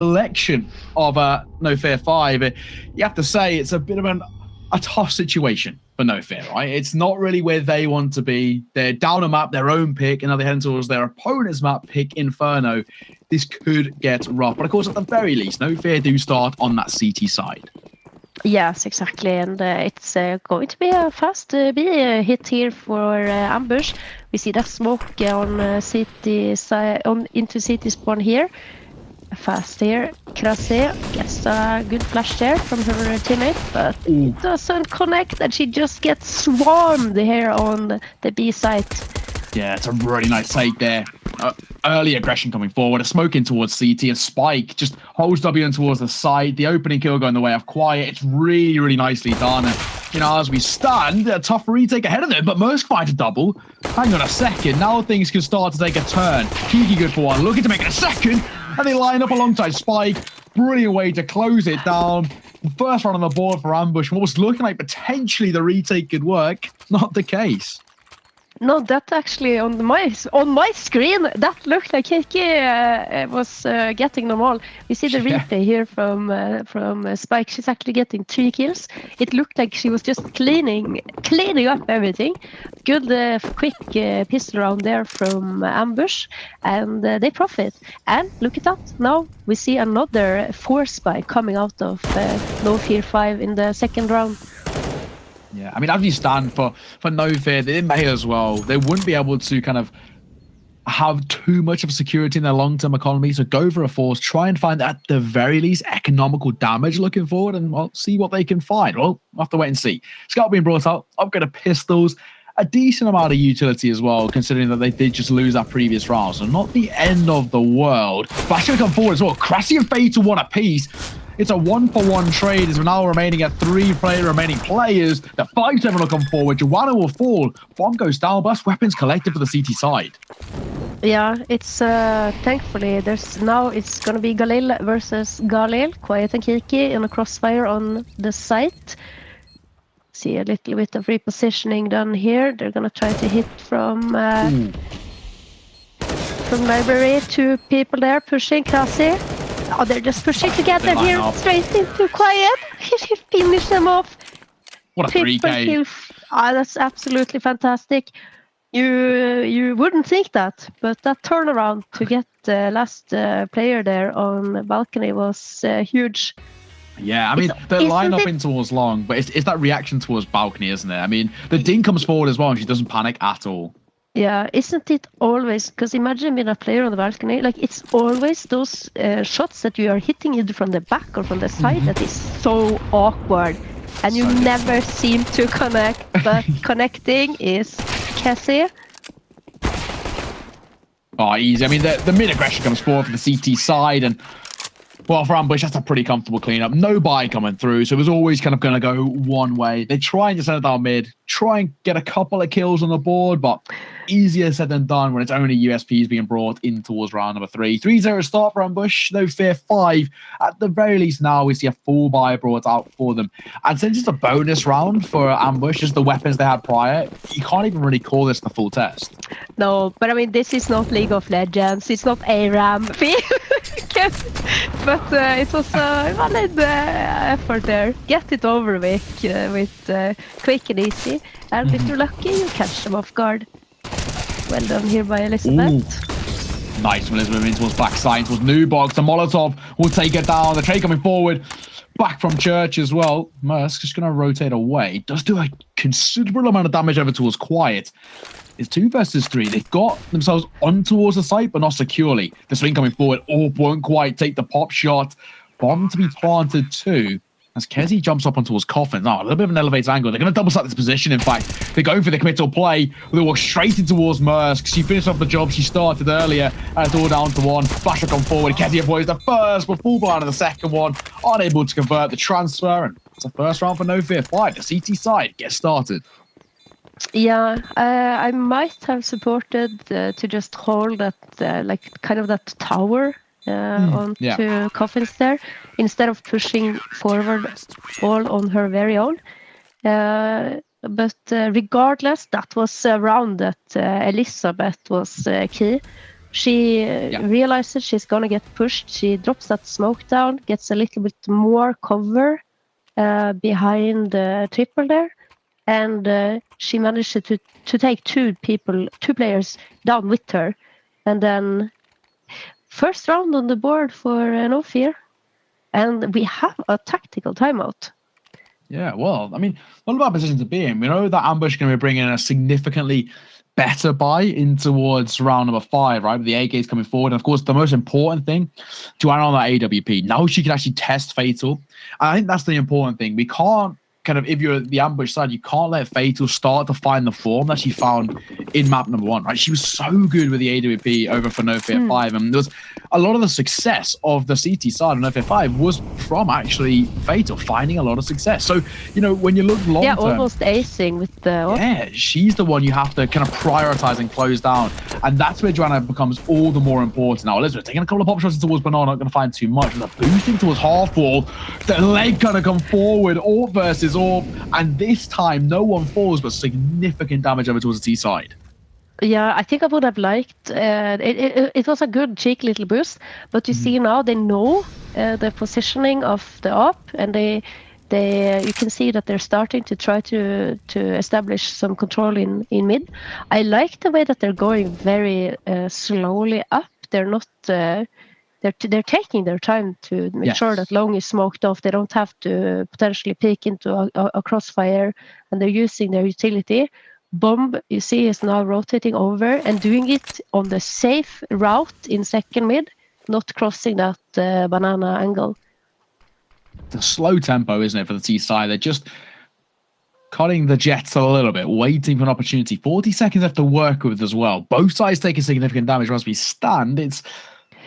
selection of NOFEAR5, you have to say it's a bit of a tough situation for NOFEAR, right? It's not really where they want to be. They're down a map, their own pick, and now they're heading towards their opponent's map pick, Inferno. This could get rough. But of course, at the very least, NOFEAR do start on that CT side. Yes, exactly, and it's going to be a fast B hit here for ambush. We see that smoke on city side, into city spawn here. Fast here, Krasi gets a good flash there from her teammate, but it doesn't connect, and she just gets swarmed here on the B site. Yeah, it's a really nice take there. Early aggression coming forward, a smoke in towards CT, and Spike just holds W in towards the side. The opening kill going the way of Quiet. It's really, really nicely done. And, you know, as we stand, a tough retake ahead of them, but Mersk finds a double. Hang on a second, now things can start to take a turn. Kiki good for one, looking to make it a second, and they line up alongside Spike. Brilliant way to close it down. First round on the board for Ambush. What was looking like potentially the retake could work, not the case. No, that actually on my screen, that looked like Kiki was getting them all. We see the replay here from Spike. She's actually getting 3 kills. It looked like she was just cleaning up everything. Good quick pistol round there from Ambush, and they profit. And look at that, now we see another force spike coming out of NOFEAR5 in the second round. Yeah, I mean, as you stand for NOFEAR, they may as well. They wouldn't be able to kind of have too much of security in their long-term economy, so go for a force, try and find at the very least economical damage looking forward, and well, see what they can find. Well, we'll have to wait and see. Scout being brought out, upgrade of pistols, a decent amount of utility as well, considering that they did just lose that previous round, so not the end of the world. But actually come forward as well. Krasi and Fatal 1 apiece. It's a 1-for-1 trade as we're now remaining at 3 remaining players. The 5-7 will come forward. Joanna will fall. Bomb goes down. Burst weapons collected for the CT side. Yeah, it's thankfully it's going to be Galil versus Galil. Quiet and Kiki in a crossfire on the site. See a little bit of repositioning done here. They're going to try to hit from library. 2 people there pushing Krasi. Oh, they're just pushing together here, straight into Quiet. She finished them off. What a 3K. That's absolutely fantastic. You wouldn't think that, but that turnaround to get the last player there on the balcony was huge. Yeah, I mean, the line-up in towards long, but it's that reaction towards balcony, isn't it? I mean, the Ding comes forward as well, and she doesn't panic at all. Yeah, isn't it always, because imagine being a player on the balcony, like it's always those shots that you are hitting either from the back or from the side that is so awkward, and you never seem to connect, but connecting is Cassie. Oh, easy. I mean, the mid-aggression comes forward from the CT side, and well, for Ambush, that's a pretty comfortable cleanup. No buy coming through, so it was always kind of going to go one way. They try and just send it down mid, try and get a couple of kills on the board, but easier said than done when it's only USPs being brought in towards round number 3. 3-0 start for Ambush, NOFEAR5. At the very least now, we see a full buy brought out for them. And since it's a bonus round for Ambush, just the weapons they had prior, you can't even really call this the full test. No, but I mean, this is not League of Legends, it's not ARAM. But it was a valid effort there. Get it over with quick and easy. And if you're lucky, you catch them off guard. Well done here by Elizabeth. Ooh. Nice from Elizabeth into his backside, towards Newbox. The Molotov will take it down. The trade coming forward. Back from Church as well. Mersk just going to rotate away. Does do a considerable amount of damage over towards Quiet. It's 2 versus 3. They've got themselves on towards the site, but not securely. The swing coming forward. Orb won't quite take the pop shot. Bomb to be planted too. As Kezi jumps up on towards Coffin. Oh, a little bit of an elevated angle. They're going to double stack this position, in fact. They're going for the committal play. They walk straight in towards Mersk. She finished off the job she started earlier. And it's all down to 1. Flash will come forward. Kezi avoids the first, but full blind on the second one. Unable to convert the transfer. And it's a first round for NOFEAR5. The CT side gets started. Yeah, I might have supported to just hold that, like, kind of that tower onto Coffins there, instead of pushing forward all on her very own. But regardless, that was a round that Elizabeth was key. She realizes she's gonna get pushed. She drops that smoke down, gets a little bit more cover behind the triple there, and she managed to take two players down with her, and then first round on the board for NOFEAR, and we have a tactical timeout. Yeah, well, I mean, not a bad position to be in. We know that Ambush is going to be bringing a significantly better buy in towards round number 5, right? With the AKs coming forward. And of course, the most important thing to add on that AWP. Now she can actually test Fatal. And I think that's the important thing. We can't if you're the Ambush side, you can't let Fatal start to find the form that she found in map number 1, right? She was so good with the AWP over for NOFEAR5. And there was a lot of the success of the CT side of NOFEAR5 was from actually Fatal finding a lot of success. So, when you look long term, almost acing with the... Yeah, she's the one you have to kind of prioritize and close down. And that's where Joanna becomes all the more important. Now, Elizabeth taking a couple of pop shots towards Banana, not going to find too much. With a boosting towards half wall, the leg going to come forward, AWP versus AWP. And this time, no one falls, but significant damage over towards the T side. Yeah, I think I would have liked it was a good cheeky little boost, but you see now they know the positioning of the AWP, and they you can see that they're starting to try to establish some control in mid. I like the way that they're going very slowly up. They're not they're taking their time to make sure that long is smoked off. They don't have to potentially peek into a crossfire, and they're using their utility. Bomb, you see, is now rotating over and doing it on the safe route in second mid, not crossing that banana angle. It's a slow tempo, isn't it, for the T side? They're just cutting the jets a little bit, waiting for an opportunity. 40 seconds left to work with as well. Both sides taking significant damage. Once we stand, it's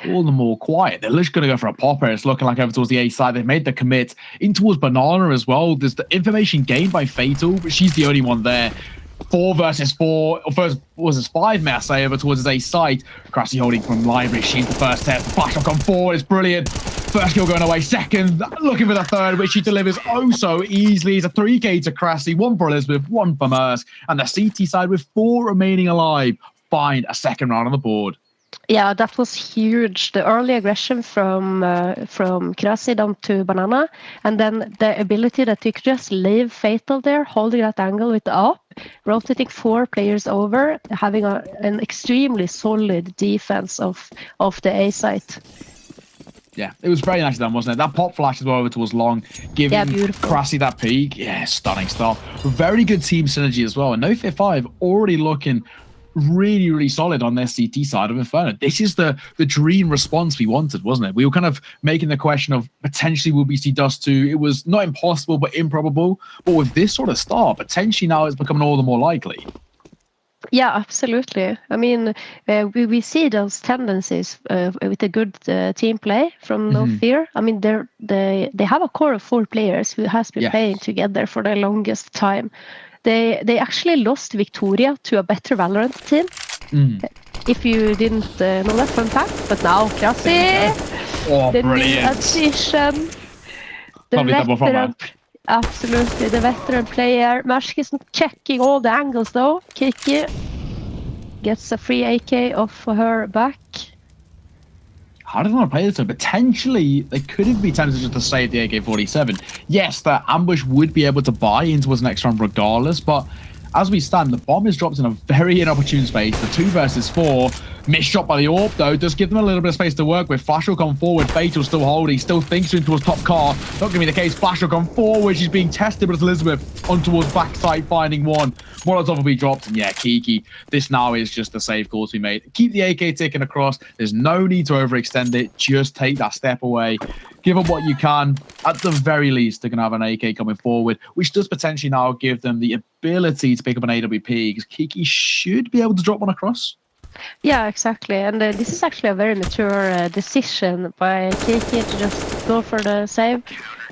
all the more quiet. They're just going to go for a popper. It's looking like over towards the A side. They've made the commit in towards Banana as well. There's the information gained by Fatal, but she's the only one there. 4 versus 4, or first versus 5, may I say, over towards his A side. Crassi holding from Library. She's the first test. The flash will come forward. It's brilliant. First kill going away. Second, looking for the third, which she delivers oh so easily. It's a 3K to Crassi, 1 for Elizabeth, 1 for Mersk. And the CT side, with 4 remaining alive, find a second round on the board. Yeah, that was huge. The early aggression from Crassi down to Banana, and then the ability that you could just leave Fatal there, holding that angle with the up, rotating 4 players over, having an extremely solid defense of the A site. Yeah, it was very nicely done, wasn't it? That pop flash as well over towards long, giving Crassi that peak. Yeah, stunning stuff. Very good team synergy as well. And NOFEAR5 already looking really, really solid on their CT side of Inferno. This is the dream response we wanted, wasn't it? We were kind of making the question of potentially will we see Dust 2. It was not impossible, but improbable. But with this sort of start, potentially now it's becoming all the more likely. Yeah, absolutely. I mean, we see those tendencies with a good team play from NOFEAR. I mean, they have a core of 4 players who has been playing together for the longest time. They actually lost Victoria to a better Valorant team. If you didn't know that, fun fact. But now Crassi, the new addition, the veteran, absolutely the veteran player. Mersk is checking all the angles though. Kiki gets a free AK off her back. How did I want to play this? So potentially, they could have been tempted just to save the AK-47. Yes, the Ambush would be able to buy into his next round regardless, but as we stand, the bomb is dropped in a very inopportune space. The 2 versus 4. Missed shot by the AWP, though. Does give them a little bit of space to work with. Flash will come forward. Fatal still holding. Still thinks into his top car. Not going to be the case. Flash will come forward. She's being tested, but it's Elizabeth on towards backside, finding 1. Molotov will be dropped. And yeah, Kiki, this now is just the safe call to be made. Keep the AK ticking across. There's no need to overextend it. Just take that step away. Give up what you can. At the very least, they're going to have an AK coming forward, which does potentially now give them the ability to pick up an AWP, because Kiki should be able to drop one across. Yeah, exactly. And this is actually a very mature decision by Kiki to just go for the save.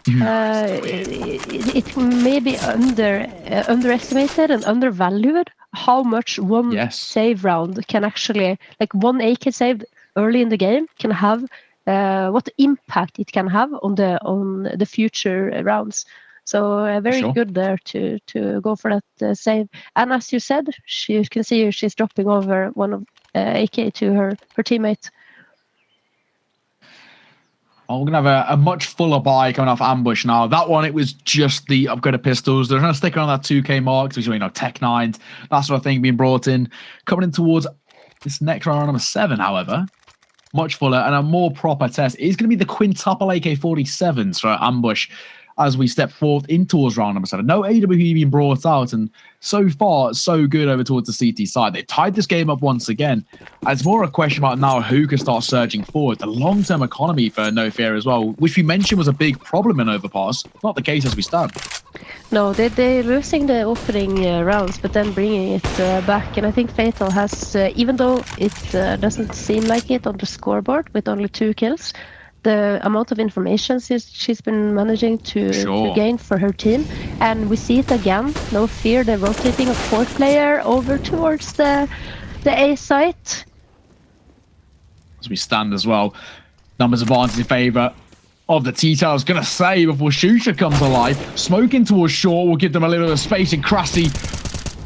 It may be underestimated and undervalued how much one save round can actually, like one AK saved early in the game, can have, what impact it can have on the future rounds. So very good there to go for that save. And as you said, you can see she's dropping over one of AK to her teammate. Oh, we're going to have a much fuller buy coming off Ambush now. That one, it was just the upgraded pistols. They're going to stick around that 2k mark, so you know, Tech 9s, that sort of thing being brought in. Coming in towards this next round, number 7, however, much fuller and a more proper test is going to be the quintuple AK-47s for Ambush as we step forth in towards round number 7. No AWP being brought out, and so far, so good over towards the CT side. They've tied this game up once again. And it's more a question about now who can start surging forward. The long-term economy for NOFEAR as well, which we mentioned was a big problem in Overpass. Not the case as we stand. No, they're losing the opening rounds, but then bringing it back. And I think Fatal has, even though it doesn't seem like it on the scoreboard with only 2 kills, the amount of information she's been managing to gain for her team. And we see it again. NOFEAR, they're rotating a 4th player over towards the A site. As we stand as well, numbers advantage in favour of the T-Tails. Going to say before Shusha comes alive, smoking towards short will give them a little bit of space, and Krasi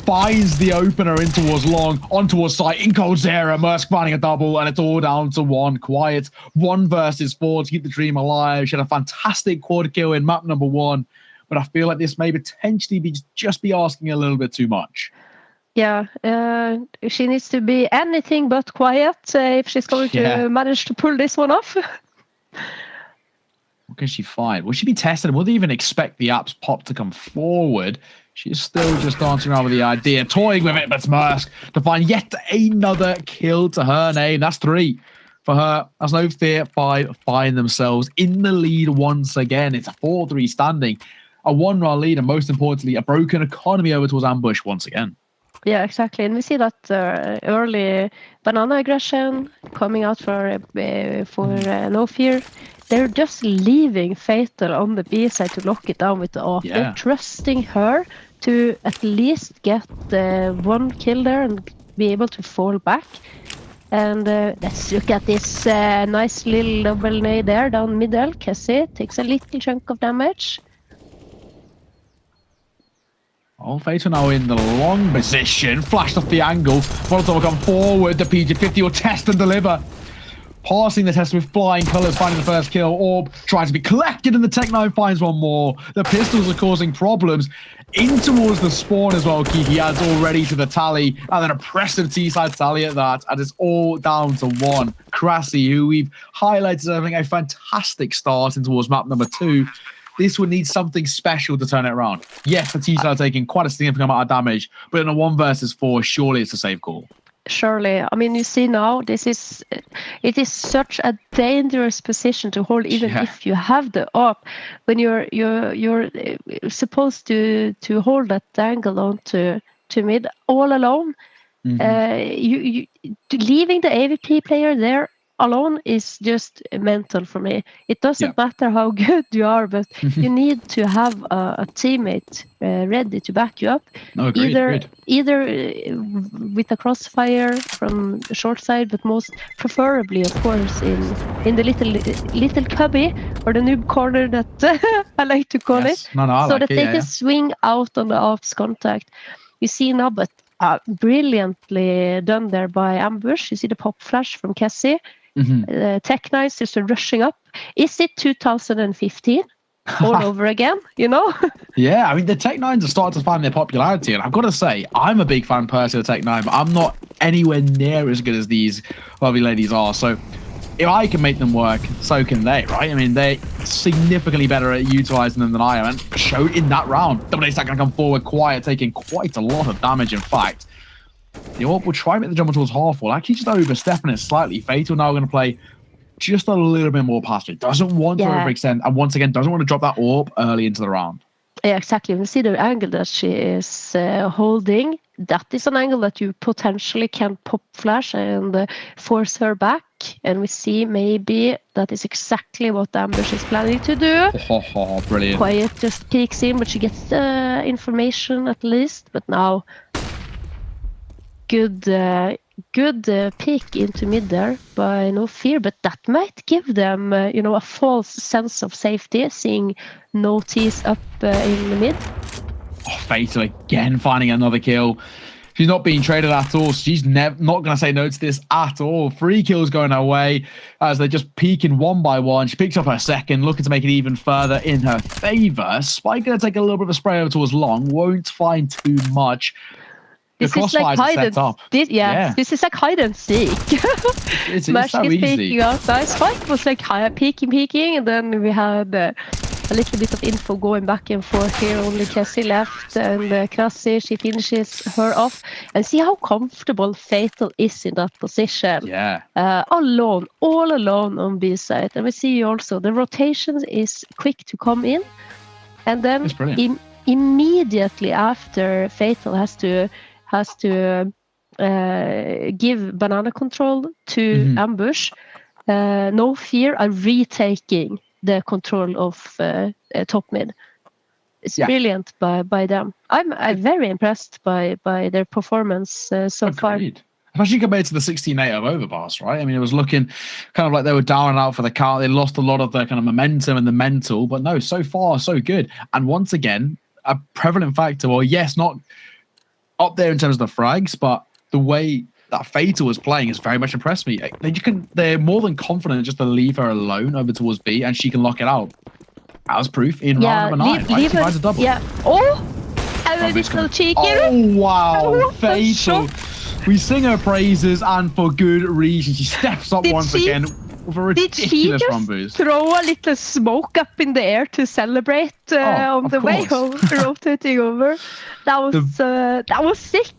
finds the opener in towards long, on towards site, in cold Zera, Mersk finding a double, and it's all down to 1. Quiet, 1 versus 4 to keep the dream alive. She had a fantastic quad kill in map number 1, but I feel like this may potentially be just be asking a little bit too much. Yeah, she needs to be anything but quiet if she's going to manage to pull this one off. What can she find? Will she be tested? Will they even expect the apps pop to come forward? She's still just dancing around with the idea, toying with it, but it's Mersk to find yet another kill to her name. That's 3 for her. As NOFEAR5 find themselves in the lead once again. It's a 4-3 standing, a 1-round lead, and most importantly, a broken economy over towards Ambush once again. Yeah, exactly. And we see that early banana aggression coming out for NOFEAR. They're just leaving Fatal on the B side to lock it down with the AWP. They're trusting her to at least get 1 kill there and be able to fall back. And let's look at this nice little double nade there down middle. Cassie takes a little chunk of damage. Oh, Fatal now in the long position, flashed off the angle. Molotov will come forward. The PG-50 will test and deliver. Passing the test with flying colours, finding the first kill. Orb trying to be collected, and the Tech 9 finds 1 more. The pistols are causing problems. In towards the spawn as well, Kiki adds already to the tally, and then a impressive T-side tally at that, and it's all down to 1. Krasi, who we've highlighted as having a fantastic start in towards map number 2. This would need something special to turn it around. Yes, the T-side are taking quite a significant amount of damage, but in a 1 versus 4, surely it's a safe call. Surely. I mean, you see now, it is such a dangerous position to hold, even if you have the up. When you're supposed to hold that angle on to mid all alone. You leaving the AVP player there alone is just mental for me. It doesn't matter how good you are, but you need to have a teammate ready to back you up. No, agreed. Either with a crossfire from the short side, but most preferably, of course, in the little cubby or the noob corner that I like to call it, so that they can swing out on the ops contact. You see now, but brilliantly done there by Ambush. You see the pop flash from Cassie. Tech 9 is just rushing up. Is it 2015 all over again, you know? Yeah, I mean, the Tech 9s are starting to find their popularity, and I've got to say, I'm a big fan personally of Tech 9, but I'm not anywhere near as good as these lovely ladies are. So if I can make them work, so can they, right? I mean, they're significantly better at utilizing them than I am, and showed in that round. Double A's going to come forward quiet, taking quite a lot of damage, in fact. The AWP will try and make the jump towards half wall, actually just overstepping it slightly. Fatal now going to play just a little bit more past it. Doesn't want to overextend, and once again, doesn't want to drop that AWP early into the round. Yeah, exactly. We see the angle that she is holding. That is an angle that you potentially can pop flash and force her back. And we see maybe that is exactly what Ambush is planning to do. Brilliant. Quiet just peeks in, but she gets the information at least. But now, good peek into mid there by NOFEAR, but that might give them, a false sense of safety, seeing no T's up in the mid. Fatal again finding another kill. She's not being traded at all. She's not going to say no to this at all. 3 kills going her way as they're just peeking one by one. She picks up her second, looking to make it even further in her favor. Spike going to take a little bit of a spray over towards long. Won't find too much. This is like hide and this is like hide and seek. It's so easy. Peeking out. Spike was like peeking, and then we had a little bit of info going back and forth here. Only Cassie left, and Cassie, she finishes her off. And see how comfortable Fatal is in that position. Yeah. All alone on B side. And we see also the rotation is quick to come in, and then immediately after Fatal has to give banana control to Ambush. NOFEAR are retaking the control of top mid. It's brilliant by them. I'm very impressed by their performance so far. Especially compared to the 16-8 of Overpass, right? I mean, it was looking kind of like they were down and out for the count. They lost a lot of their kind of momentum and the mental, but no, so far, so good. And once again, a prevalent factor, well, yes, not up there in terms of the frags, but the way that Fatal was playing has very much impressed me. They're more than confident just to leave her alone over towards B, and she can lock it out. As proof in round number 9. Right? She buys a double. Yeah. Oh! And then still cheeky. Oh, wow. Fatal. We sing her praises, and for good reason. She steps up once again with a ridiculous run boost. Throw a little smoke up in the air to celebrate on the way home, rotating over? That was sick.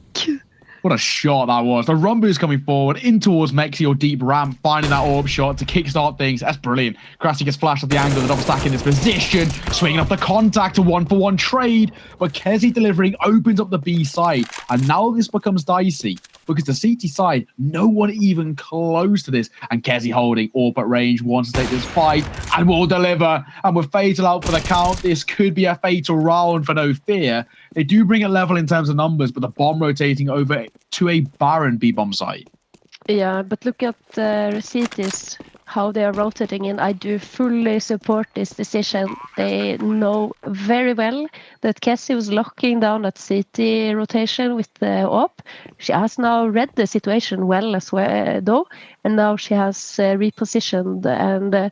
What a shot that was. The run boost coming forward in towards Mexi or deep ramp, finding that orb shot to kickstart things. That's brilliant. Krasi gets flashed at the angle, the double stack in this position, swinging off the contact, a 1-for-1 trade. But Kezi delivering opens up the B side. And now this becomes dicey because the CT side, no one even close to this. And Kezi holding orb at range, wants to take this fight and will deliver. And with Fatal out for the count, this could be a fatal round for NOFEAR. They do bring it level in terms of numbers, but the bomb rotating over to a barren B-bomb site. Yeah, but look at Receipts, how they are rotating in. I do fully support this decision. They know very well that Cassie was locking down that CT rotation with the op. She has now read the situation well as well, though, and now she has repositioned, and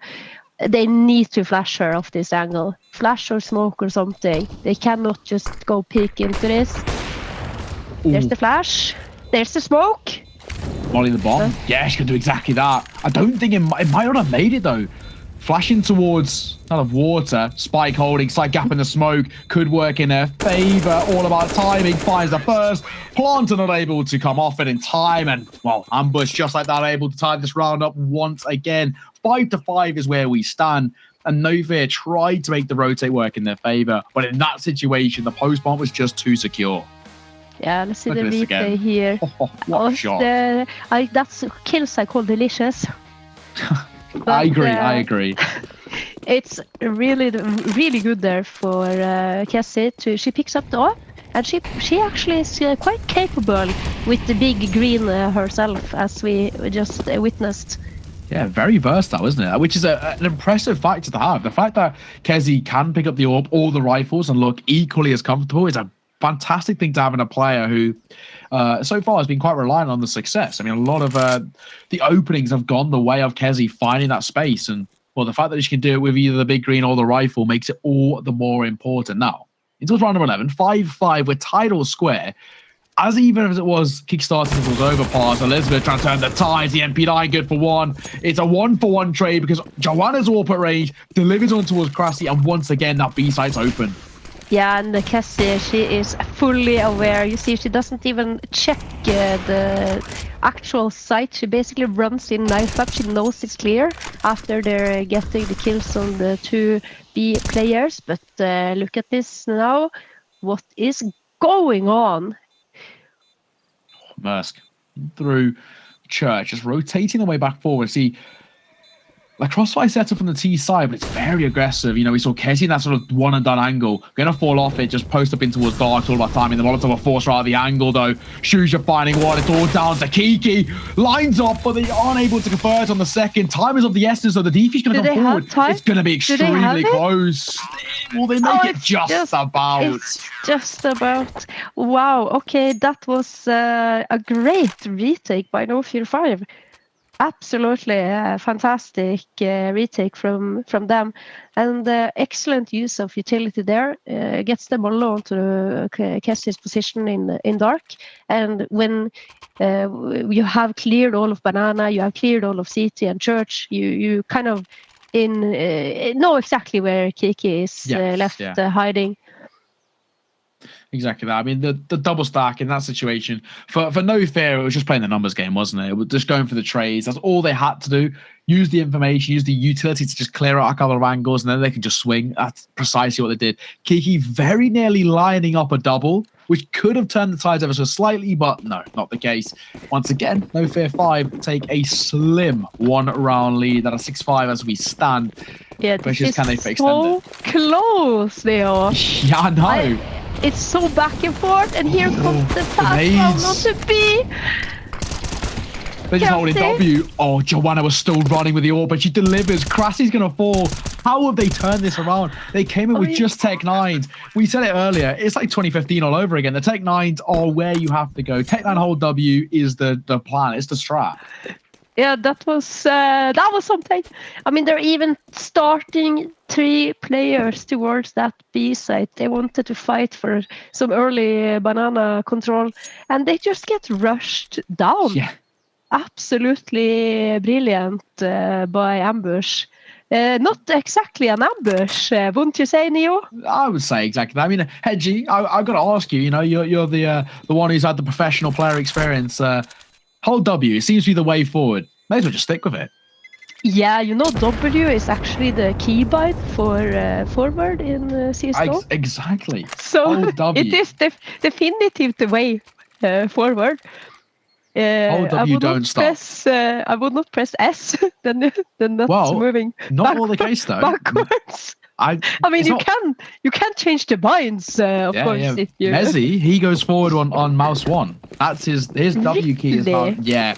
they need to flash her off this angle. Flash or smoke or something. They cannot just go peek into this. Ooh. There's the flash. There's the smoke. Molly the bomb. Yeah, she can do exactly that. I don't think it might not have made it, though. Flashing towards out of water. Spike holding, slight gap in the smoke. Could work in their favor. All about timing. Finds the first. Planter not able to come off it in time. And, well, Ambush just like that, able to tie this round up once again. 5-5 is where we stand. And NOFEAR tried to make the rotate work in their favor. But in that situation, the post bomb was just too secure. Yeah, let's see the replay here. What a shot. That's kills I call delicious. But, I agree. It's really good there for Cassie. She picks up the op, and she actually is quite capable with the big green herself, as we just witnessed. Yeah, very versatile, isn't it? Which is an impressive factor to have. The fact that Kezi can pick up the orb or the rifles and look equally as comfortable is a fantastic thing to have in a player who so far has been quite reliant on the success. I mean, a lot of the openings have gone the way of Kezi finding that space. And, well, the fact that she can do it with either the big green or the rifle makes it all the more important. Now, into round number 11, 5-5, we're tied all square. As even as it was kickstarting, it was overpass. Elizabeth trying to turn the tides. The MP9 good for one. It's a 1-for-1 trade because Joanna's AWP at range, delivers on towards Krasi, and once again, that B site's open. Yeah, and Cassie, she is fully aware. You see, she doesn't even check the actual site. She basically runs in knife up. She knows it's clear after they're getting the kills on the 2 B players. But look at this now. What is going on? Mersk through Church, just rotating the way back forward. See, the crossfire setup from the T side, but it's very aggressive. You know, we saw Kessie in that sort of one and done angle. Gonna fall off it, just post up in towards Dark. It's all about timing. The Molotov will force her out of the angle, though. Shuja finding one. It's all down to Kiki. Lines up, but they aren't able to convert on the second. Time is of the essence, so the defense gonna come forward. It's gonna be extremely close. Will they make it? Just about. It's just about. Wow. Okay, that was a great retake by NOFEAR5. Absolutely fantastic retake from them, and excellent use of utility there. Gets them alone to Kessie's position in dark, and when you have cleared all of banana, you have cleared all of CT and church, you kind of know exactly where Kiki is left hiding. Exactly that. I mean, the double stack in that situation, for no fear, it was just playing the numbers game, wasn't it? It was just going for the trades. That's all they had to do. Use the information, use the utility to just clear out a couple of angles, and then they can just swing. That's precisely what they did. Kiki very nearly lining up a double, which could have turned the tides ever so slightly, but no, not the case. Once again, NOFEAR5 take a slim 1-round lead at a 6-5 as we stand. Yeah, this is, can they extend so close they are. Yeah, I know. It's so back and forth, and here comes the fast round onto B. They're just holding W. Oh, Joanna was still running with the AWP, but she delivers. Crassie's going to fall. How have they turned this around? They came in with just Tech 9s. We said it earlier. It's like 2015 all over again. The Tech 9s are where you have to go. Tech 9 hold W is the plan. It's the strat. Yeah, that was something. I mean, they're even starting 3 players towards that B site. They wanted to fight for some early banana control, and they just get rushed down. Yeah. Absolutely brilliant by Ambush. Not exactly an ambush, wouldn't you say, Neo? I would say exactly that. I mean, Hedgie, I've got to ask you. You know, you're the one who's had the professional player experience. Hold W. It seems to be the way forward. May as well just stick with it. Yeah, you know, W is actually the keybind for forward in CSGO. Exactly. So it is definitive the way forward. W don't stop. I would not press S. then that's moving. Not all the case though. Backwards. I mean, you can change the binds, of course. Yeah. If you... Mezzi, he goes forward on mouse 1. That's his W key is hard. Yeah.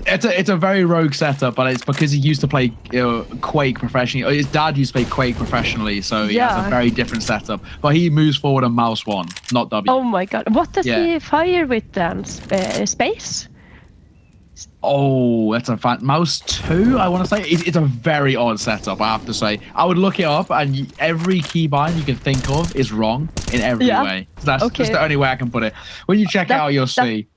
It's a very rogue setup, but it's because he used to play Quake professionally. His dad used to play Quake professionally, so he has a very different setup. But he moves forward on mouse 1, not W. Oh my god! What does he fire with then? Space? Oh, that's a mouse 2. I want to say it's a very odd setup. I have to say, I would look it up, and every keybind you can think of is wrong in every way. So that's just the only way I can put it. When you check it out, you'll see.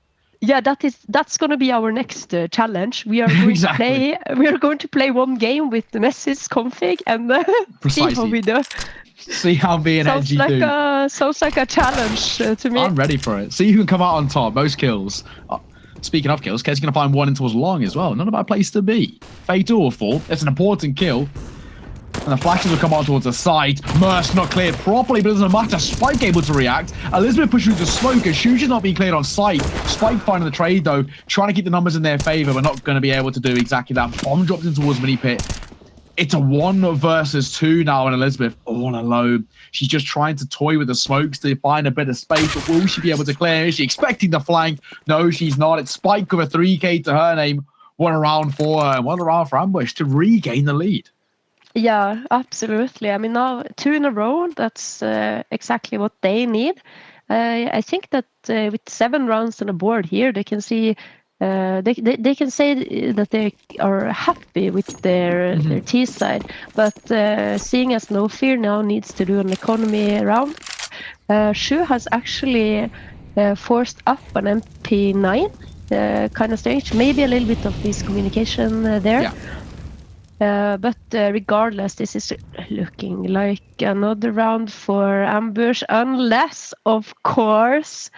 Yeah, that's going to be our next challenge. We are going to play one game with the Messi's config and see how we do. See how me and Hedgie do. Sounds like a challenge to me. I'm ready for it. See who can come out on top. Most kills. Speaking of kills, Kez going to find one into his long as well. Not a bad place to be. Fatal or full. It's an important kill. And the flashes will come out towards the side. Merce not cleared properly, but it doesn't matter. Spike able to react. Elizabeth pushes through the smoke. Shuji's not being cleared on sight. Spike finding the trade, though. Trying to keep the numbers in their favor, but not going to be able to do exactly that. Bomb drops in towards Mini Pit. It's a 1 versus 2 now, and Elizabeth all alone. She's just trying to toy with the smokes to find a bit of space, but will she be able to clear? Is she expecting the flank? No, she's not. It's Spike with a 3K to her name. One round for her, and one round for Ambush to regain the lead. Yeah, absolutely. I mean, now 2 in a row, that's exactly what they need. I think that with 7 rounds on the board here, they can see they can say that they are happy with their T side. But seeing as NOFEAR now needs to do an economy round, Shu has actually forced up an MP9, kind of strange. Maybe a little bit of miscommunication there. Yeah. But regardless, this is looking like another round for Ambush, unless, of course,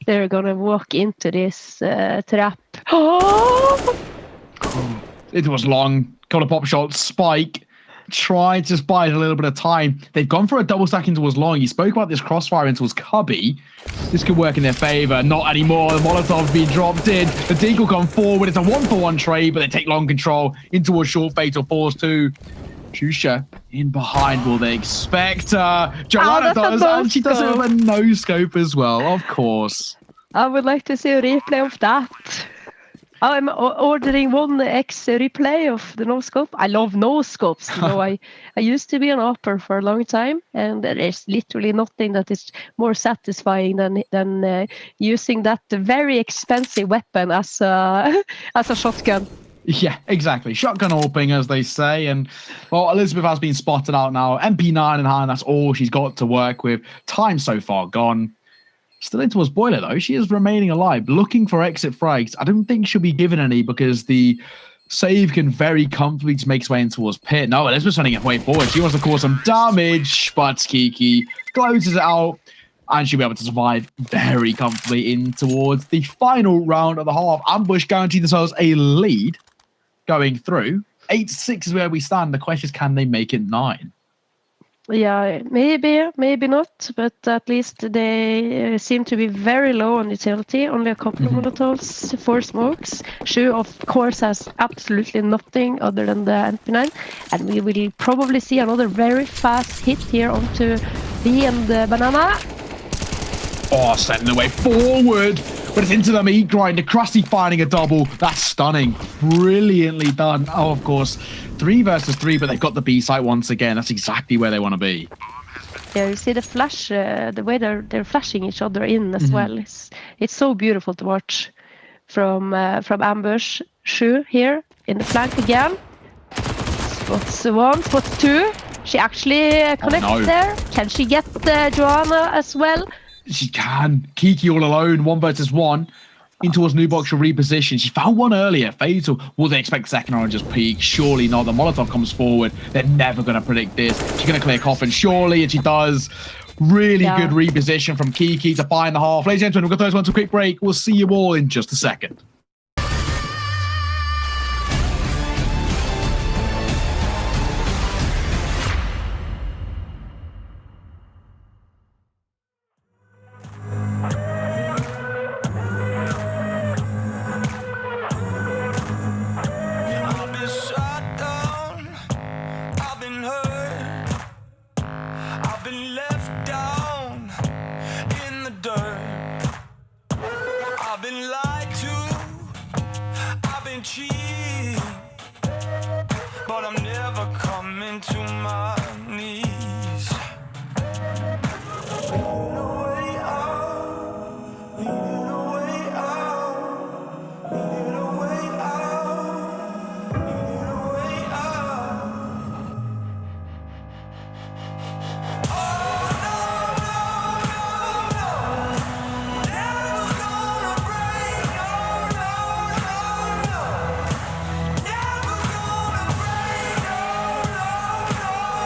they're gonna walk into this trap. Oh! It was long. Couple of pop shots. Spike tried to buy a little bit of time. They've gone for a double stack into his long. He spoke about this crossfire into his cubby. This could work in their favor. Not anymore. The Molotov's been dropped in. The Deke will come forward. It's a 1-for-1 trade, but they take long control into a short fatal force too. Shusha in behind. Will they expect Joanna does, and she does it with a no scope as well, of course. I would like to see a replay of that. I'm ordering 1x replay of the no-scope. I love no-scopes. You know, I used to be an opper for a long time, and there is literally nothing that is more satisfying than using that very expensive weapon as a as a shotgun. Yeah, exactly. Shotgun AWPing, as they say. And, well, Elizabeth has been spotted out now. MP9 in hand, that's all she's got to work with. Time so far gone. Still in towards Boiler, though. She is remaining alive, looking for exit frags. I don't think she'll be given any because the save can very comfortably just make its way in towards Pit. No, Elizabeth's running her way forward. She wants to cause some damage, but Kiki closes it out. And she'll be able to survive very comfortably in towards the final round of the half. Ambush guaranteed themselves a lead going through. 8-6 is where we stand. The question is, can they make it 9? Yeah, maybe not, but at least they seem to be very low on utility. Only a couple of molotovs, 4 smokes. Shu, of course, has absolutely nothing other than the MP9, and we will probably see another very fast hit here onto B and the Banana. Oh, sending the way forward, but it's into the meat grinder. Krusty finding a double. That's stunning. Brilliantly done. Oh, of course, 3 versus 3, but they've got the B site once again. That's exactly where they want to be. Yeah, you see the flash, the way they're flashing each other in as well. It's so beautiful to watch from ambush. Shu here in the flank again. Spots 1, spots 2. She actually connects there. Can she get Joanna as well? She can. Kiki all alone, 1 versus 1. In towards New Box, she'll reposition. She found one earlier. Fatal. Will they expect second orange peak? Surely not. The Molotov comes forward. They're never going to predict this. She's going to clear Coffin, surely, and she does. Really good reposition from Kiki to find the half. Ladies and gentlemen, we've got those ones a quick break. We'll see you all in just a second. But I'm never coming to my knees. Needing a way out, needing a way out, needing a way out, needing a way out. Oh no, no, no, no, never gonna break. Oh no, no, no, never gonna break. Oh no,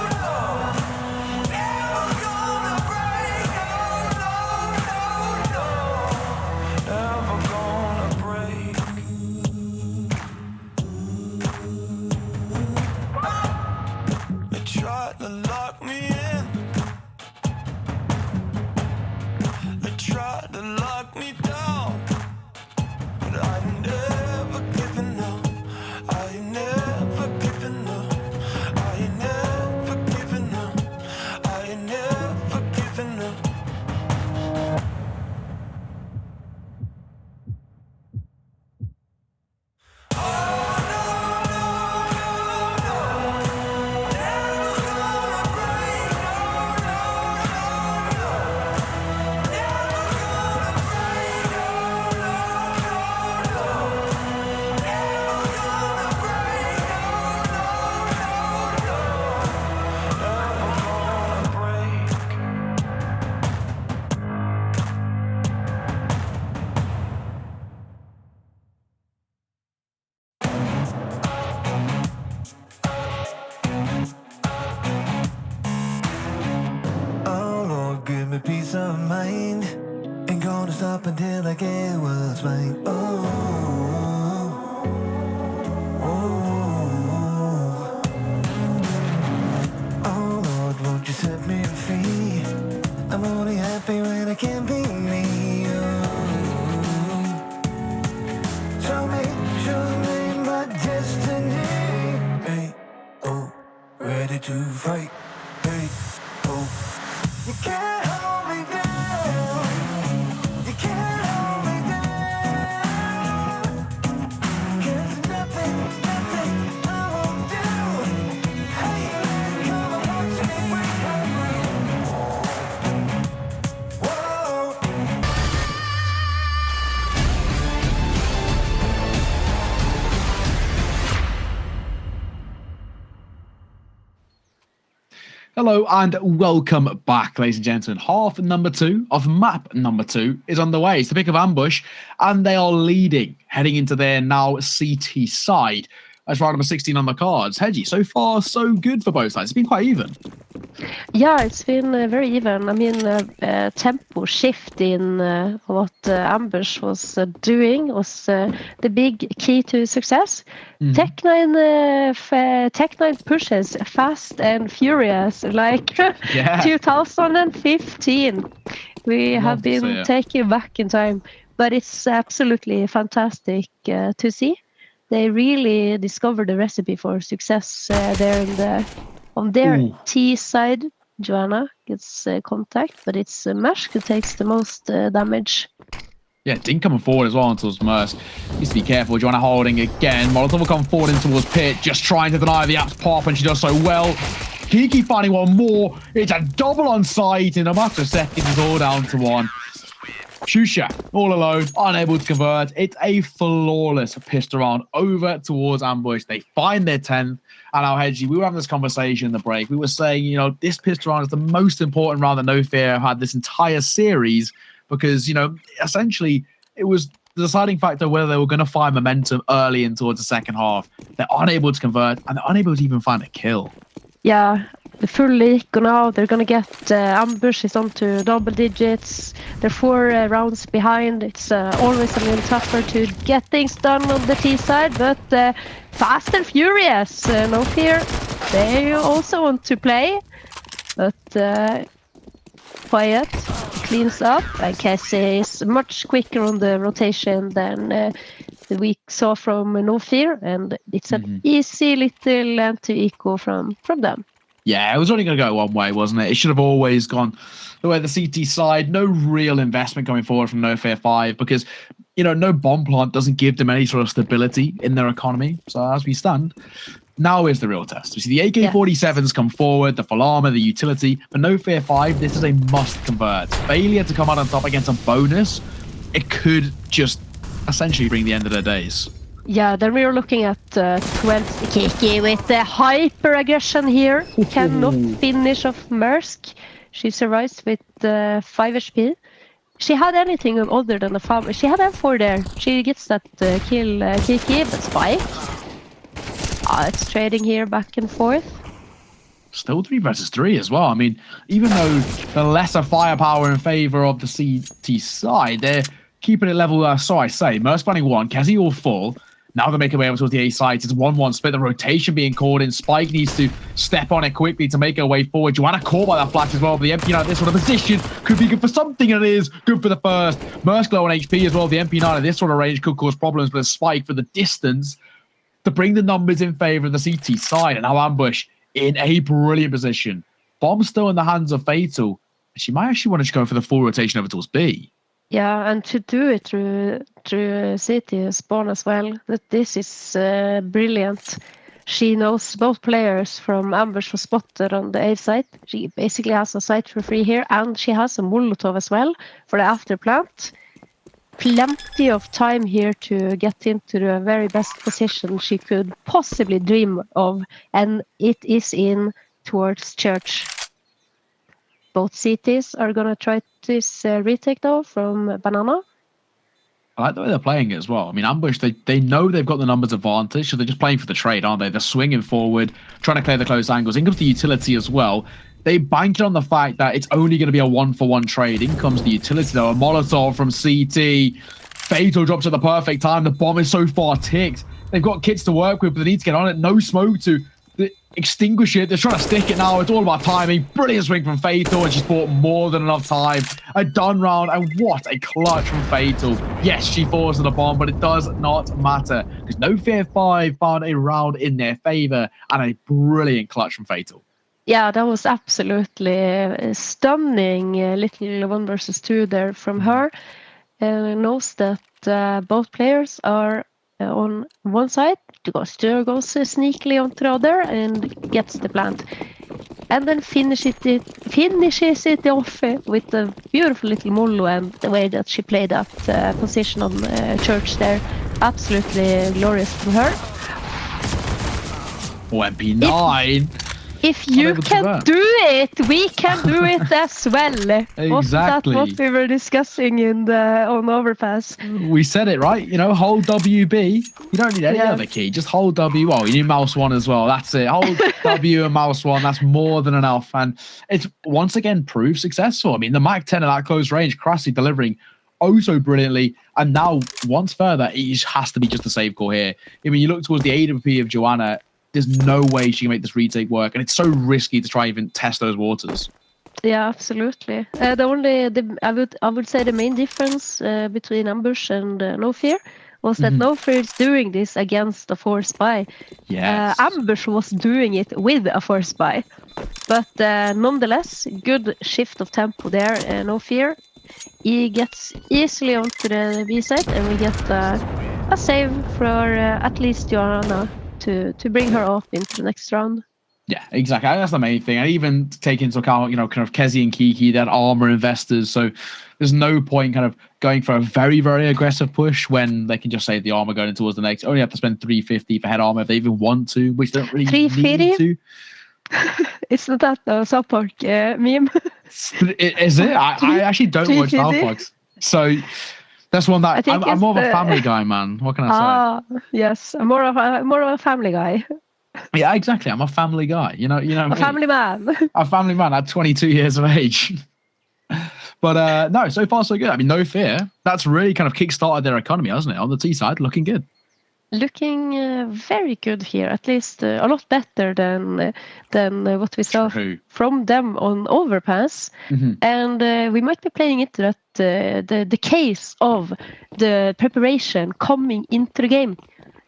no, no, never gonna break. Oh no, no, no, never gonna break. They tried to lock me in. They tried to lock me down. But I ain't never giving up. I ain't never giving up. I ain't never giving up. I ain't never giving up. Oh Lord, give me peace of mind. Ain't gonna stop until I get what's mine. Oh, oh, oh Lord, won't you set me free? I'm only happy when I can be me. Oh, show me my destiny. Hey, oh, ready to fight. Hey, oh. You can't hold me down. You can't hold me down. Hello and welcome back, ladies and gentlemen. Half number 2 of map number 2 is on the way. It's the pick of Ambush, and they are leading, heading into their now CT side. That's round number 16 on the cards. Hedgie, so far so good for both sides. It's been quite even. Yeah, it's been very even. I mean, tempo shift in what Ambush was doing was the big key to success. Tech9 pushes fast and furious, like 2015. We have been taken back in time, but it's absolutely fantastic to see. They really discovered the recipe for success there on their T side. Joanna gets contact, but it's Mersk who takes the most damage. Yeah, Dink coming forward as well towards Mersk. Needs to be careful. Joanna holding again. Molotov will come forward in towards Pit, just trying to deny the app's pop, and she does so well. Kiki finding one more. It's a double on site in a matter of seconds. It's all down to one. Shusha, all alone, unable to convert. It's a flawless pistol round over towards Ambush. They find their 10th. And now, Hedgie, we were having this conversation in the break. We were saying, you know, this pistol round is the most important round that NOFEAR have had this entire series because, you know, essentially it was the deciding factor whether they were going to find momentum early in towards the second half. They're unable to convert and they're unable to even find a kill. Yeah, the full leak now. They're going to get Ambush is onto double digits. They're 4 rounds behind. It's always a little tougher to get things done on the T side, but fast and furious. NOFEAR, they also want to play, but quiet, cleans up. And Cassie is much quicker on the rotation than we saw from NOFEAR, and it's an easy little anti-eco from them. Yeah, it was only going to go one way, wasn't it? It should have always gone the way of the CT side. No real investment coming forward from NOFEAR5 because, you know, no bomb plant doesn't give them any sort of stability in their economy. So as we stand, now is the real test. We see the AK-47s come forward, the full armor, the utility. For NOFEAR5, this is a must convert. Failure to come out on top against a bonus, it could just essentially bring the end of their days. Yeah, then we are looking at 20 Kiki with the hyper aggression here. Cannot finish off Mersk. She survives with 5 HP. She had anything other than a farm. She had M4 there. She gets that kill Kiki, but Spike. It's trading here back and forth. Still 3 versus 3 as well. I mean, even though the lesser firepower in favor of the CT side, they're keeping it level, so I say. Mersk finding 1, Kezi all full. Now they're making way over towards the A side. It's 1-1 split. The rotation being called in. Spike needs to step on it quickly to make her way forward. Joanna caught by that flash as well. The MP9 at this sort of position could be good for something, and it is good for the first. Mersk low on HP as well. The MP9 at this sort of range could cause problems, but a Spike for the distance to bring the numbers in favor of the CT side. And now Ambush in a brilliant position. Bomb still in the hands of Fatal. She might actually want to go for the full rotation over towards B. Yeah, and to do it through City spawn as well. That this is brilliant. She knows both players from Ambush was spotted on the A site. She basically has a site for free here, and she has a Molotov as well for the after plant. Plenty of time here to get into the very best position she could possibly dream of, and it is in towards church. Both CTs are going to try this retake though from Banana. I like the way they're playing it as well. I mean, Ambush, they know they've got the numbers advantage, so they're just playing for the trade, aren't they? They're swinging forward, trying to clear the close angles. In comes the utility as well. They banked on the fact that it's only going to be a 1-for-1 trade. In comes the utility though, a Molotov from CT. Fatal drops at the perfect time. The bomb is so far ticked. They've got kits to work with, but they need to get on it. No smoke to extinguish it. They're trying to stick it now. It's all about timing. Brilliant swing from Fatal, and she's bought more than enough time. A done round, and what a clutch from Fatal. Yes, she falls to the bomb, but it does not matter because NOFEAR5 found a round in their favor and a brilliant clutch from Fatal. Yeah, that was absolutely stunning. Little 1 versus 2 there from her. Knows that both players are on one side. Goes sneakily onto the other and gets the plant, and then finishes it off with a beautiful little Molo, and the way that she played that position on church there, absolutely glorious from her. MP9. If you unable to can convert. do it, we can do it as well. Wasn't that Exactly. what we were discussing on Overpass? We said it, right? You know, hold WB. You don't need any Yeah. other key. Just hold W. Oh, you need mouse 1 as well. That's it. Hold W and mouse 1. That's more than enough. And it's once again proved successful. I mean, the Mac 10 at that close range, Krasi delivering oh so brilliantly. And now, once further, it just has to be just a save call here. I mean, you look towards the AWP of Joanna, there's no way she can make this retake work. And it's so risky to try even test those waters. Yeah, absolutely. I would say the main difference between Ambush and NoFear was that NoFear is doing this against a force buy. Yes. Ambush was doing it with a force buy. But nonetheless, good shift of tempo there. NoFear, he gets easily onto the B side, and we get a save for at least Joanna to bring her up into the next round. Yeah, exactly. That's the main thing. And even take into account, you know, kind of Kezi and Kiki, they're armor investors. So there's no point kind of going for a very, very aggressive push when they can just save the armor going towards the next. Only have to spend 350 for head armor if they even want to, which they don't really need to. Isn't that the South Park meme? Is it? I actually don't watch South Park. So that's one that I'm more of a family guy, man. What can I say? Yes, I'm more of a family guy. Yeah, exactly. I'm a family guy. You know, a family man. A family man at 22 years of age. But no, so far so good. I mean, NoFear. That's really kind of kickstarted their economy, hasn't it? On the T side, looking good. Looking very good here. At least a lot better than what we saw from them on Overpass. And we might be playing into that the case of the preparation coming into the game.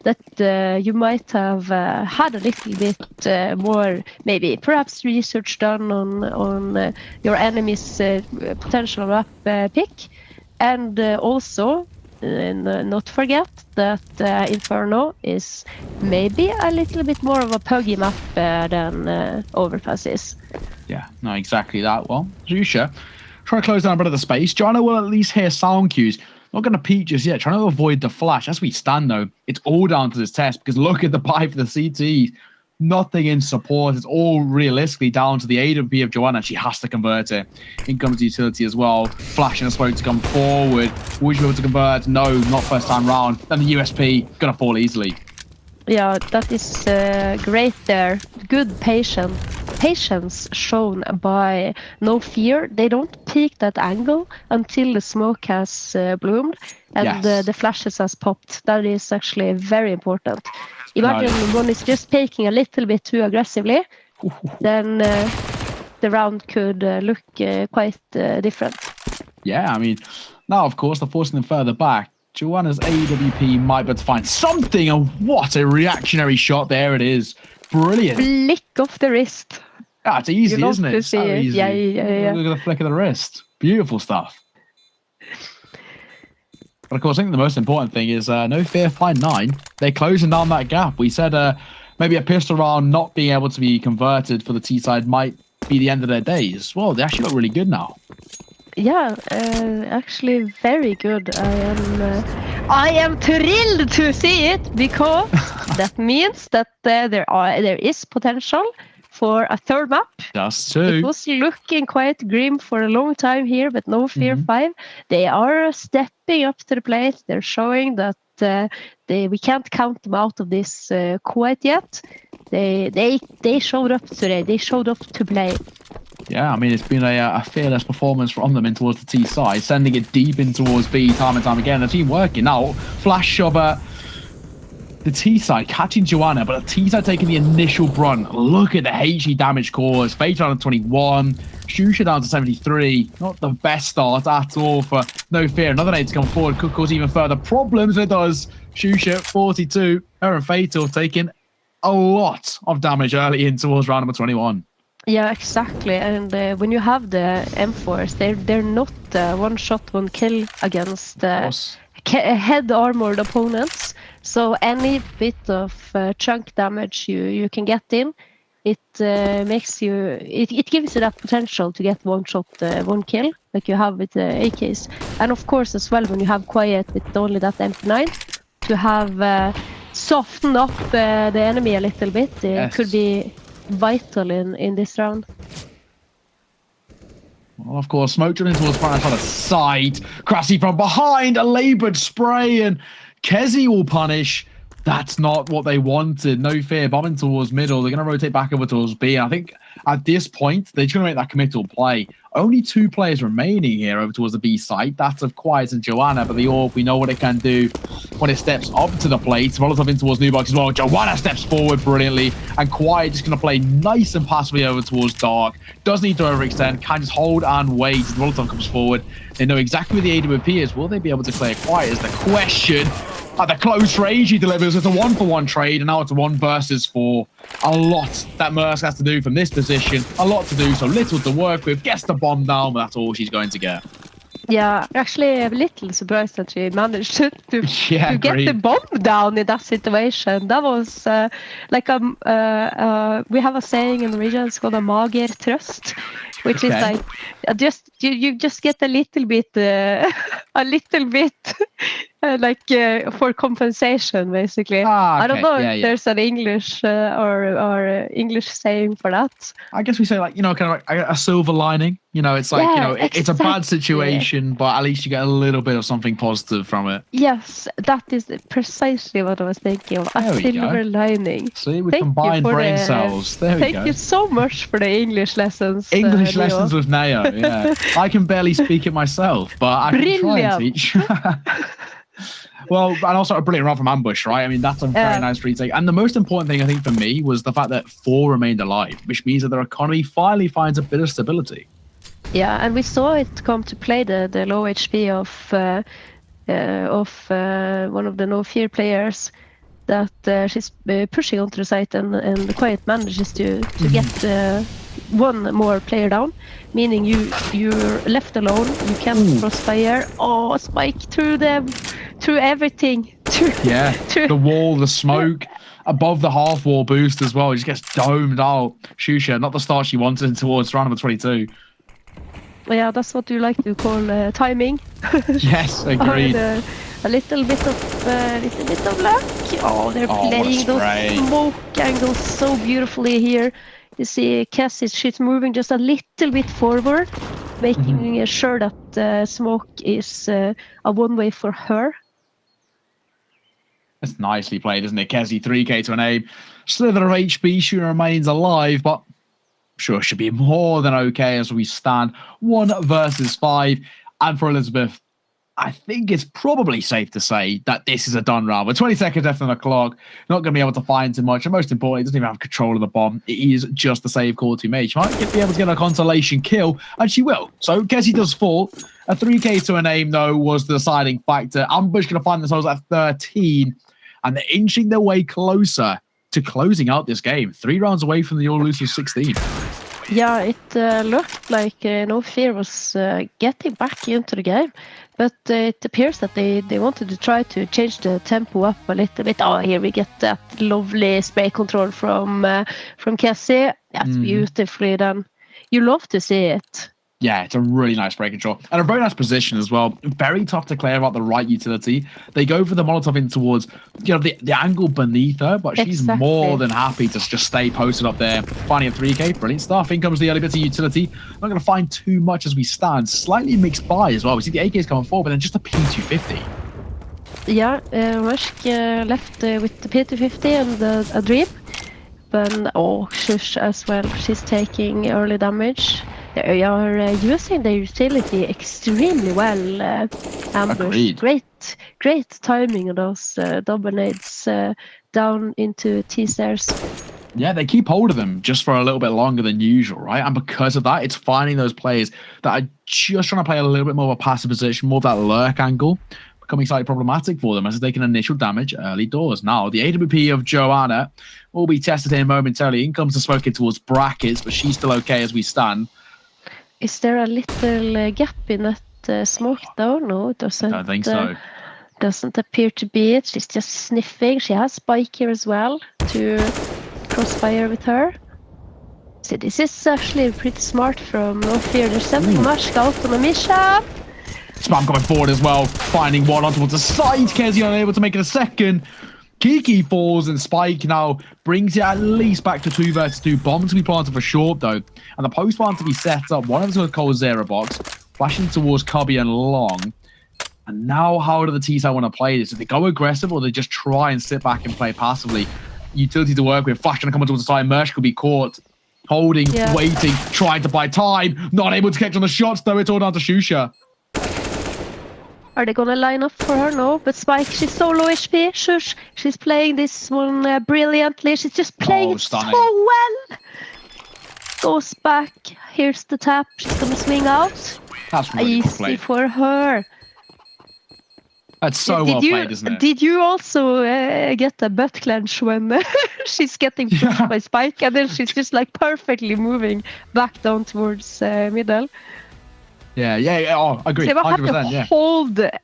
That you might have had a little bit more, maybe perhaps research done on your enemy's potential map pick, and also not forget that Inferno is maybe a little bit more of a puggy map than Overpass is. Yeah, no, exactly that. Well, Jusha, try to close down a bit of the space. Joanna will at least hear sound cues. Not going to peek just yet, trying to avoid the flash. As we stand, though, it's all down to this test because look at the buy for the CT. Nothing in support. It's all realistically down to the AWP of Joanna. She has to convert it. In comes the utility as well. Flash and a smoke to come forward. Would you be able to convert? No, not first time round. Then the USP, going to fall easily. Yeah, that is great there. Good patience shown by NoFear. They don't peak that angle until the smoke has bloomed and the flashes has popped. That is actually very important. Imagine one is just peeking a little bit too aggressively, then the round could look quite different. Yeah, I mean, now of course they're forcing them further back. Joanna's AWP might be able to find something, and what a reactionary shot. There it is. Brilliant. Flick of the wrist. Ah, it's easy, isn't it? So easy. Yeah. Look at the flick of the wrist. Beautiful stuff. But of course, I think the most important thing is NOFEAR find 9. They're closing down that gap. We said maybe a pistol round not being able to be converted for the T side might be the end of their days. Well, they actually look really good now. Yeah, actually very good. I am thrilled to see it because that means that there is potential for a third map. Just two. It was looking quite grim for a long time here, but NOFEAR5, they are stepping up to the plate. They're showing that we can't count them out of this quite yet. They showed up today. They showed up to play. Yeah, I mean, it's been a fearless performance from them in towards the T side, sending it deep in towards B time and time again. The team working now. Flash of the T side catching Joanna, but the T side taking the initial brunt. Look at the HE damage caused. Fate down to 21. Shusha down to 73. Not the best start at all for NOFEAR. Another nade to come forward could cause even further problems. It does. Shusha 42. Her and Fatal taking a lot of damage early in towards round number 21. Yeah, exactly. And when you have the M4s, they're not one shot, one kill against head armored opponents. So any bit of chunk damage you can get in, it makes you. It gives you that potential to get one shot, one kill, like you have with the AKs. And of course, as well, when you have quiet with only that MP9, to have soften up the enemy a little bit. It could be vital in this round. Well, of course, smoke driven towards Spanish on the side. Cressy from behind, a laboured spray, and Kezi will punish. That's not what they wanted. No fear, bombing towards middle. They're going to rotate back over towards B. And I think at this point, they're just going to make that committal play. Only 2 players remaining here over towards the B side. That's of Quiet and Joanna, but the Orb, we know what it can do when it steps up to the plate. Molotov in towards New Box as well. Joanna steps forward brilliantly, and Quiet just going to play nice and passively over towards Dark. Does need to overextend, can just hold and wait as Molotov comes forward. They know exactly where the AWP is. Will they be able to clear Quiet is the question. At the close range, he delivers. It's a 1-for-1 trade, and now it's a 1 versus 4. A lot that Mersk has to do from this position. A lot to do, so little to work with. Gets the bomb down, but that's all she's going to get. Yeah, actually a little surprised that she managed to get the bomb down in that situation. That was like we have a saying in the region, it's called a mager trust, which is like you just get a little bit for compensation, basically. I don't know if there's an English or English saying for that. I guess we say kind of like a silver lining. It's like it's a bad situation, but at least you get a little bit of something positive from it. Yes, that is precisely what I was thinking of. A silver lining. See, we combined brain cells. There we go. Thank you so much for the English lessons. English lessons with Neo. Yeah, I can barely speak it myself, but I can try and teach. Well, and also a brilliant run from Ambush, right? I mean, that's a very nice retake. And the most important thing, I think, for me was the fact that 4 remained alive, which means that their economy finally finds a bit of stability. Yeah, and we saw it come to play the low HP of one of the NOFEAR players that she's pushing onto the site, and Quiet manages to get 1 more player down, meaning you're left alone. You can't crossfire. Oh, spike through everything. The wall, the smoke, above the half wall boost as well. He just gets domed out. Shusha, not the start she wanted towards round number 22. Yeah, that's what you like to call timing. Yes, agreed. A little bit of luck. Oh, they're playing those smoke angles so beautifully here. You see Cassie, she's moving just a little bit forward, making sure that smoke is a one-way for her. That's nicely played, isn't it? Kezi 3k to an aim. Slither of HP, she remains alive, but sure should be more than okay as we stand 1 versus 5. And for Elizabeth, I think it's probably safe to say that this is a done round. With 20 seconds left on the clock, not going to be able to find too much. And most importantly, it doesn't even have control of the bomb. It is just the save call to be made. She might be able to get a consolation kill, and she will. So Kezi does fall. A 3k to an aim, though, was the deciding factor. Ambush going to find themselves at 13, and they're inching their way closer to closing out this game. 3 rounds away from the all-elusive 16. Yeah, it looked like NOFEAR was getting back into the game, but it appears that they wanted to try to change the tempo up a little bit. Oh, here we get that lovely spray control from Cassie. That's beautifully done. You love to see it. Yeah, it's a really nice spray control. And a very nice position as well. Very tough to clear out the right utility. They go for the Molotov in towards, the angle beneath her, but she's more than happy to just stay posted up there. Finding a 3k, brilliant stuff. In comes the early bit of utility. Not going to find too much as we stand. Slightly mixed by as well. We see the AKs coming forward, but then just a P250. Yeah, Mersk left with the P250 and a dream. But, Shush as well. She's taking early damage. They are using their utility extremely well. Ambush. Great timing of those double nades down into T-stairs. Yeah, they keep hold of them just for a little bit longer than usual, right? And because of that, it's finding those players that are just trying to play a little bit more of a passive position, more of that lurk angle, becoming slightly problematic for them as they taking initial damage early doors. Now, the AWP of Joanna will be tested here momentarily. In comes the smoking towards brackets, but she's still okay as we stand. Is there a little gap in that smoke though? No, it doesn't. I don't think so. Doesn't appear to be it. She's just sniffing. She has Spike here as well to crossfire with her. So this is actually pretty smart from NOFEAR. They're sending Marshk out on a mission. Spam coming forward as well, finding one on towards the side. Kezi unable to make it a second. Kiki falls and Spike now brings it at least back to 2 versus 2. Bomb to be planted for short though. And the post bomb to be set up. One of them with Cold Zero box. Flashing towards Cubby and Long. And now how do the T-side want to play this? Do they go aggressive or they just try and sit back and play passively? Utility to work with. Flash gonna come towards the side. Mersh could be caught. Holding, waiting, trying to buy time. Not able to catch on the shots though. It's all down to Shusha. Are they gonna line up for her? No, but Spike, she's so low HP. Shush, she's playing this one brilliantly. She's just playing it so well. Goes back. Here's the tap. She's gonna swing out. That's really easy for her. That's so well played, isn't it? Did you also get a butt clench when she's getting pushed by Spike, and then she's just like perfectly moving back down towards middle? Yeah. Oh, agree. So 100%. Yeah.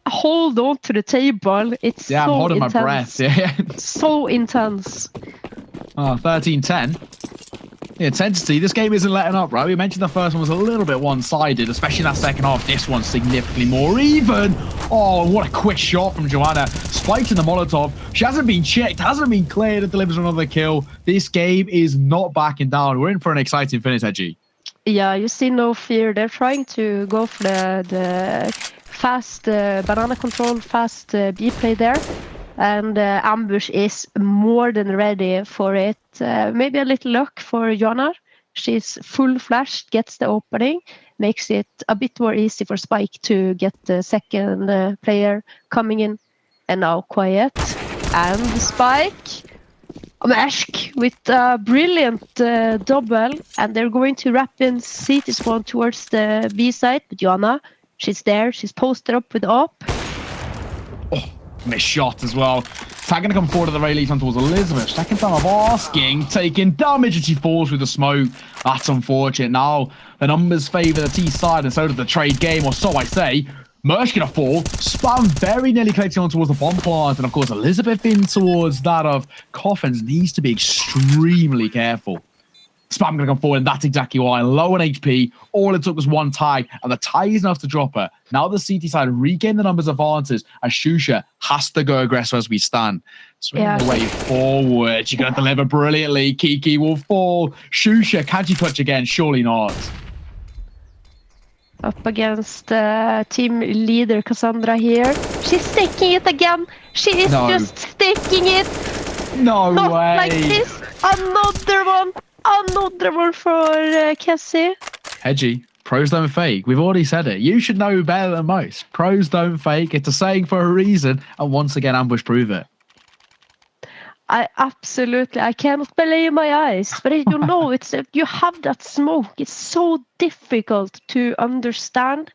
Hold on to the table. It's so I'm holding intense. my breath. Yeah. So intense. 13-10. Yeah, intensity. This game isn't letting up, right? We mentioned the first one was a little bit one-sided, especially in that second half. This one's significantly more even. Oh, what a quick shot from Joanna. Spiked in the Molotov. She hasn't been checked, hasn't been cleared. It delivers another kill. This game is not backing down. We're in for an exciting finish, Edgy. Yeah, you see no fear. They're trying to go for the fast banana control, fast B play there. And Ambush is more than ready for it. Maybe a little luck for Joanna. She's full flashed, gets the opening, makes it a bit more easy for Spike to get the second player coming in. And now quiet. And Spike, Meshk with a brilliant double. And they're going to wrap in CT spawn towards the B side. But Joanna, she's there. She's posted up with op. Oh. Missed shot as well. Tag gonna come forward at the very least on towards Elizabeth. Second time of asking, taking damage as she falls through the smoke. That's unfortunate. Now the numbers favour the T side, and so does the trade game, or so I say. Mersh gonna fall. Spam very nearly collecting on towards the bomb plant, and of course Elizabeth in towards that of Coffins needs to be extremely careful. Spam gonna come forward, and that's exactly why. Low on HP, all it took was one tag, and the tag is enough to drop her. Now the CT side regain the numbers advances, and Shusha has to go aggressive as we stand. Swinging the way forward, she's gonna deliver brilliantly. Kiki will fall. Shusha, can she touch again? Surely not. Up against team leader Cassandra here. She's sticking it again. She is just sticking it. No Not way. Like this. Another one. Another one for Cassie. Hedgie, pros don't fake. We've already said it. You should know better than most. Pros don't fake. It's a saying for a reason. And once again, Ambush prove it. I cannot believe my eyes. But you know, you have that smoke. It's so difficult to understand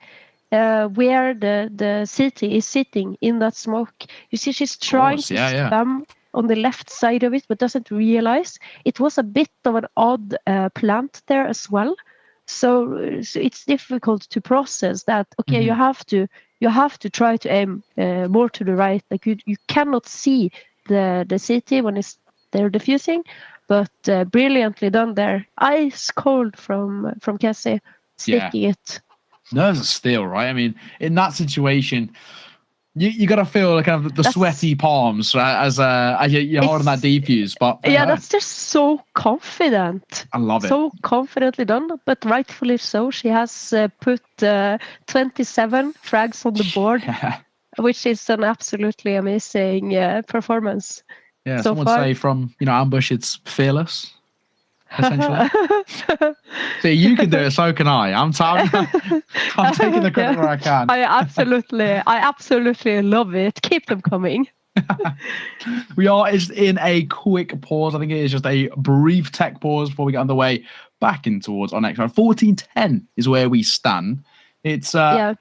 where the city is sitting in that smoke. You see, she's trying to spam on the left side of it, but doesn't realize it was a bit of an odd plant there as well. So it's difficult to process that. Okay, you have to try to aim more to the right. Like you cannot see the city when they're diffusing, but brilliantly done there. Ice cold from Cassie, sticking it. Nerves of steel, right? I mean, in that situation, you got to feel like kind of the sweaty palms as you're holding that defuse. But that's just so confident. I love it. So confidently done, but rightfully so. She has put 27 frags on the board, which is an absolutely amazing performance. Yeah, so some would far. say from Ambush, it's fearless. Essentially. See, you can do it, so can I. I'm taking the credit where I can. I absolutely love it. Keep them coming. We are in a quick pause. I think it is just a brief tech pause before we get underway back in towards our next round. 14-10 is where we stand. It's a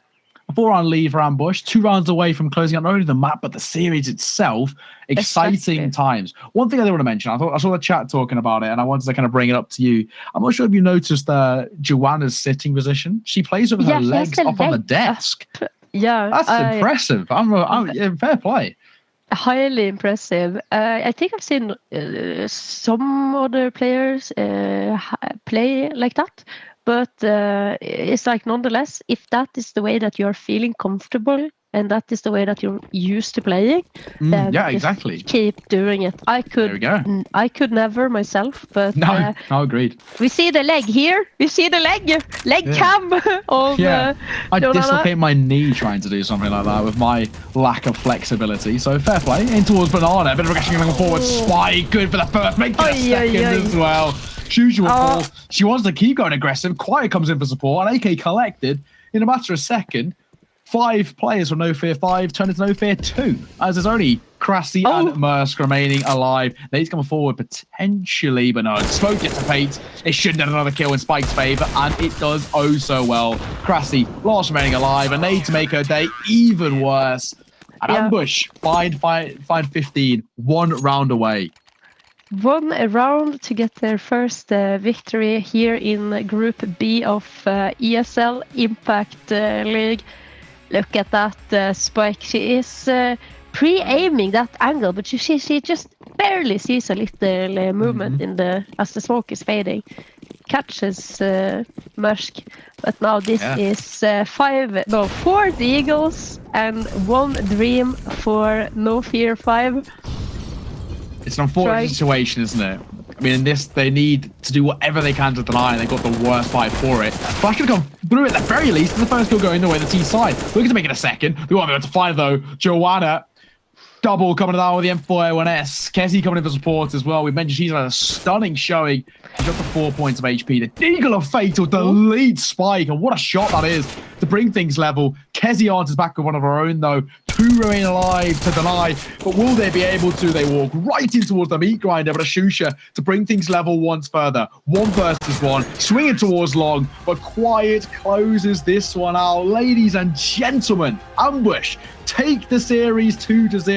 4-round lead for Ambush, 2 rounds away from closing out not only the map but the series itself. Exciting times. One thing I did want to mention, I saw the chat talking about it, and I wanted to kind of bring it up to you. I'm not sure if you noticed Joanna's sitting position. She plays with her legs up on the desk. That's impressive. I'm fair play. Highly impressive. I think I've seen some other players play like that. But it's like, nonetheless, if that is the way that you're feeling comfortable and that is the way that you're used to playing, then yeah, just exactly. keep doing it. There we go. I could never myself, but No, agreed. we see the leg here. We see the leg cam on I Jonana. dislocate my knee trying to do something like that with my lack of flexibility. So fair play. In towards Banana. A bit of aggression going forward. Spike. Good for the first. Making a second as well. Shushu will fall. She wants to keep going aggressive. Quiet comes in for support. And AK collected in a matter of a second. 5 players from NOFEAR5 turn into NOFEAR2, as there's only Krassi and Mursk remaining alive. Nate's coming forward potentially, but no, smoke dissipates. It shouldn't have another kill in Spike's favor, and it does oh so well. Krassi, last remaining alive, and Nate to make her day even worse. An ambush, find 15, 1 round away. 1 round to get their first victory here in Group B of ESL Impact League. Look at that Spike. She is pre-aiming that angle, but she just barely sees a little movement in as the smoke is fading. Catches Mursk, but now this is 4 Eagles and 1 Dream for NOFEAR5. It's an unfortunate situation, isn't it? I mean, in this, they need to do whatever they can to deny, and they got the worst fight for it. Flash could come through at the very least, and the first kill going the way of the T side. We're going to make it a second. We won't be able to find, though. Joanna, double coming down with the M4A1S. Kessie coming in for support as well. We mentioned she's had a stunning showing. She's got the 4 points of HP. The Deagle of Fate will delete Spike, and what a shot that is to bring things level. Kessie answers back with one of her own, though. 2 remain alive to deny, but will they be able to? They walk right in towards the meat grinder, but a Shusha to bring things level once further. 1 versus 1, swinging towards long, but Quiet closes this one out. Ladies and gentlemen, Ambush take the series 2-0.